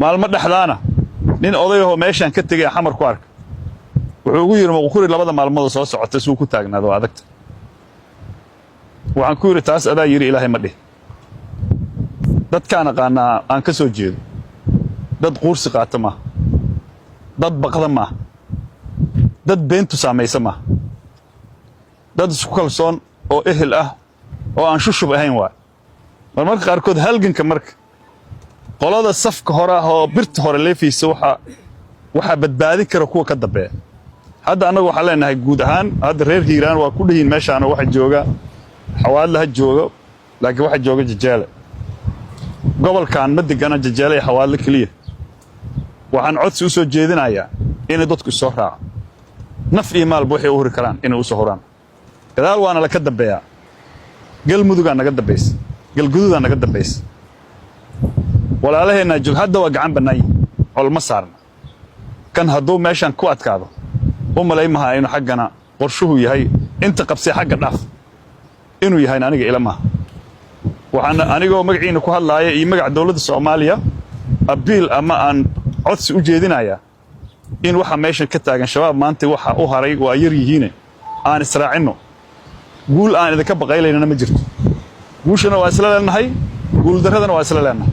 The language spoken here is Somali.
maalmo dhaxdaana nin odayaho meeshan ka tagay xamar ku ark wuxuu ugu yiri maqkuri labada maalmood soo socotay suu ku taagnaado adagta waxaan ku yiri taas adaa yiri ilaahay ma dhih dadkaan aqaanaa aan ka soo jeedo dad quursi qaata ma dad baqda ma dad beentu saamaysa ma dad isku kalsoon oo ehel ah oo aan shushub ahayn waa marmarka qaarkood halganka marka qolada safka hore oo birta hore leefaysa waxa badbaadi kara kuwa ka dambeeya hadda anagu waxa leenahay guud ahaan hadda reer Hiiraan waa ku dhihin meeshaan waxa jooga xawaadlaha jooga laakiin waxa jooga Jajaale gobolkan ma degana Jajaale xawaadla kaliya waxaan codsi u soo jeedinayaa in dadku soo raaco naf iyo maal buuxi u hori karaan inay u soo horaan gadaal waana la ka dambeeyaa galmuduga naga dambeeyay galgududa naga dambeeyay walaalaheena jilhada waa gacan banay olma saarna kan haduu meeshan ku adkaado oo malaymaha inuu xaqana qorshuhu yahay inta qabsay xaqqa dhaaf inuu yahay aniga ilama waxaan anigoo magaciina ku hadlaaya iyo magac dawladda Soomaaliya abiil ama aan codsi u jeedinaya in waxa meeshan ka taagan shabaab maanta waxa u haray waa yar yihiin aan israacino guul aan idinka baqaylayna ma jirto guushana waa isla leenahay guul daradana waa isla leenahay